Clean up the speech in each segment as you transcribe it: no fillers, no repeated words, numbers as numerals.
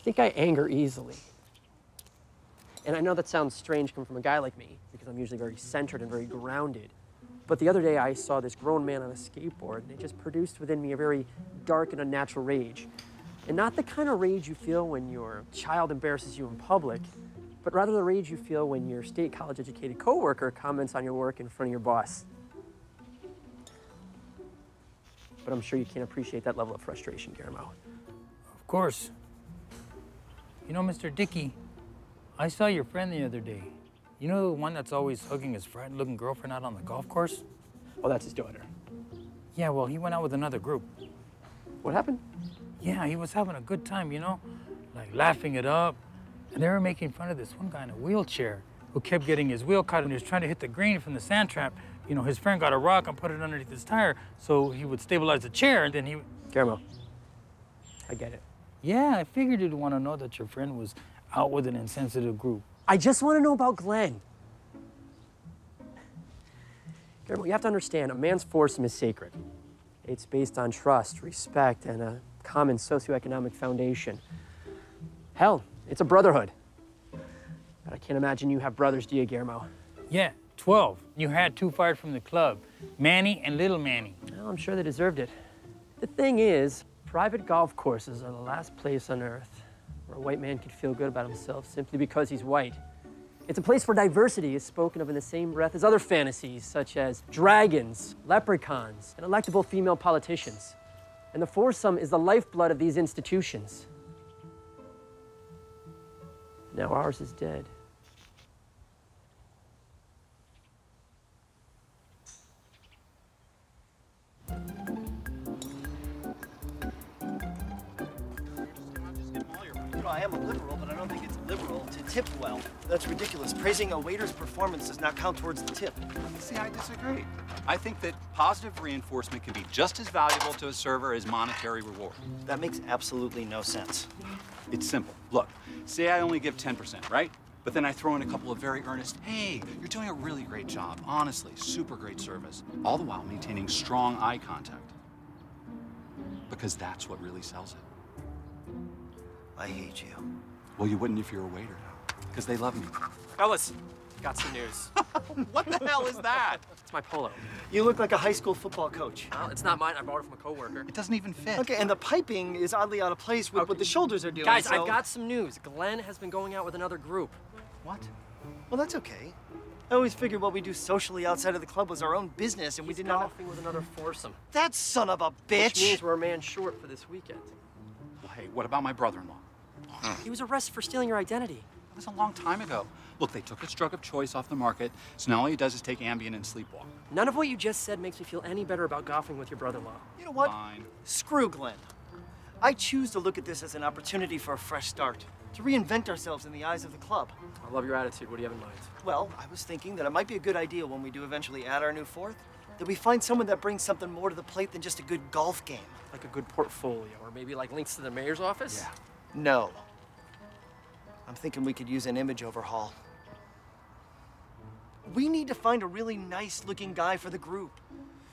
think I anger easily. And I know that sounds strange coming from a guy like me, because I'm usually very centered and very grounded. But the other day I saw this grown man on a skateboard, and it just produced within me a very dark and unnatural rage. And not the kind of rage you feel when your child embarrasses you in public, but rather the rage you feel when your state college-educated coworker comments on your work in front of your boss. But I'm sure you can't appreciate that level of frustration, Guillermo. Of course. You know, Mr. Dickey, I saw your friend the other day. You know the one that's always hugging his frightened-looking girlfriend out on the golf course? Oh, that's his daughter. Yeah, well, he went out with another group. What happened? Yeah, he was having a good time, you know? Like, laughing it up. And they were making fun of this one guy in a wheelchair who kept getting his wheel caught and he was trying to hit the green from the sand trap. You know, his friend got a rock and put it underneath his tire so he would stabilize the chair, and then he... Guillermo, I get it. Yeah, I figured you'd want to know that your friend was out with an insensitive group. I just want to know about Glenn. Guillermo, you have to understand, a man's foursome is sacred. It's based on trust, respect, and a common socioeconomic foundation. Hell, it's a brotherhood. But I can't imagine you have brothers, do you, Guillermo? Yeah, 12. You had 2 fired from the club, Manny and Little Manny. Well, I'm sure they deserved it. The thing is, private golf courses are the last place on earth where a white man can feel good about himself simply because he's white. It's a place where diversity is spoken of in the same breath as other fantasies, such as dragons, leprechauns, and electable female politicians. And the foursome is the lifeblood of these institutions. Now ours is dead. I am a liberal, but I don't think it's liberal to tip well. That's ridiculous. Praising a waiter's performance does not count towards the tip. See, I disagree. I think that positive reinforcement can be just as valuable to a server as monetary reward. That makes absolutely no sense. It's simple. Look, say I only give 10%, right? But then I throw in a couple of very earnest, hey, you're doing a really great job. Honestly, super great service. All the while maintaining strong eye contact. Because that's what really sells it. I hate you. Well, you wouldn't if you were a waiter. Because they love me. Fellas, got some news. What the hell is that? It's my polo. You look like a high school football coach. Well, it's not mine. I borrowed it from a coworker. It doesn't even fit. Okay, and the piping is oddly out of place with what the shoulders are doing. Guys, so... I've got some news. Glenn has been going out with another group. What? Well, that's okay. I always figured what we do socially outside of the club was our own business, and we did not... golfing with another foursome. That son of a bitch! Which means we're a man short for this weekend. Well, hey, what about my brother-in-law? He was arrested for stealing your identity. That was a long time ago. Look, they took his drug of choice off the market, so now all he does is take Ambien and sleepwalk. None of what you just said makes me feel any better about golfing with your brother-in-law. You know what? Fine. Screw Glenn. I choose to look at this as an opportunity for a fresh start, to reinvent ourselves in the eyes of the club. I love your attitude. What do you have in mind? Well, I was thinking that it might be a good idea when we do eventually add our new fourth, that we find someone that brings something more to the plate than just a good golf game. Like a good portfolio, or maybe like links to the mayor's office? Yeah. No. I'm thinking we could use an image overhaul. We need to find a really nice-looking guy for the group.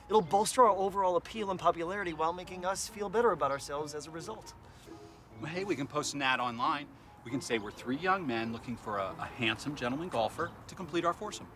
It'll bolster our overall appeal and popularity while making us feel better about ourselves as a result. Well, hey, we can post an ad online. We can say we're 3 young men looking for a handsome gentleman golfer to complete our foursome.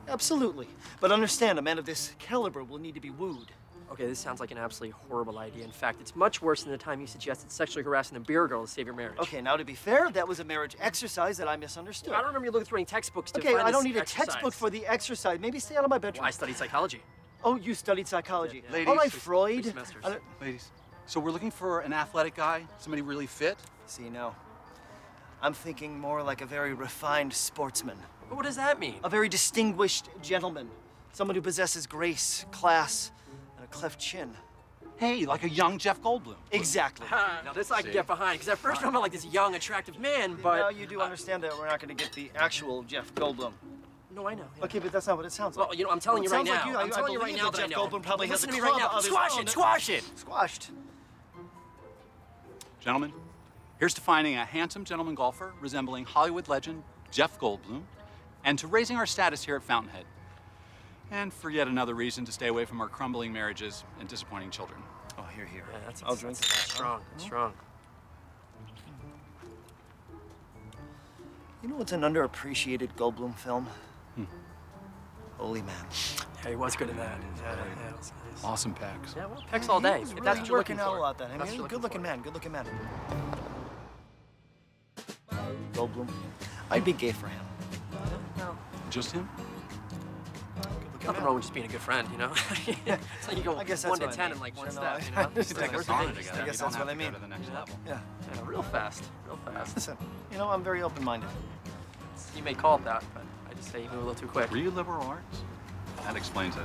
Absolutely. But understand, a man of this caliber will need to be wooed. Okay, this sounds like an absolutely horrible idea. In fact, it's much worse than the time you suggested sexually harassing a beer girl to save your marriage. Okay, now to be fair, that was a marriage exercise that I misunderstood. I don't remember you looking through any textbooks to Okay, find I don't this need a exercise. textbook for the exercise. Maybe stay out of my bedroom. Well, I studied psychology. Oh, you studied psychology. Ladies, All right, three Freud. semesters. Ladies, so we're looking for an athletic guy, somebody really fit? See, no. I'm thinking more like a very refined sportsman. But what does that mean? A very distinguished gentleman. Someone who possesses grace, class, and a cleft chin. Hey, like a young Jeff Goldblum. Exactly. Now this I can get behind, because at first I'm like this young, attractive man, but... Now you do understand that we're not going to get the actual Jeff Goldblum. No, I know. Yeah. Okay, but that's not what it sounds like. Well, you know, I'm telling you right now. I'm telling you right believe now that that I Jeff know. Goldblum probably has Listen a to me right club now. of his Squash own. it, squash it! Squashed. Gentlemen, here's to finding a handsome gentleman golfer resembling Hollywood legend Jeff Goldblum, and to raising our status here at Fountainhead. And for yet another reason to stay away from our crumbling marriages and disappointing children. Oh, here. Yeah, that's I'll drink that's to that. strong. That's strong. You know what's an underappreciated Goldblum film? Holy Man. Yeah, he was good in that. Yeah, it was nice. Awesome pecs. Yeah, well, pecs all day. He's If really that's what you're working looking out for. a lot then. I That's what mean, you're good-looking looking man, good-looking man. Goldblum. I'd be gay for him. Well, Just him? Good-looking nothing man. wrong with just being a good friend, you know? It's like you go I guess 1 that's to what I 10 in mean. like one You know, step, I- you know? It's It's like where's we're the sauna big together. step? I guess You don't that's have what I to go mean. to the next Yeah. level. Yeah. Yeah, real fast, real fast. Listen, you know, I'm very open-minded. You may call it that, but I just say you move a little too quick. Were you liberal arts? That explains it.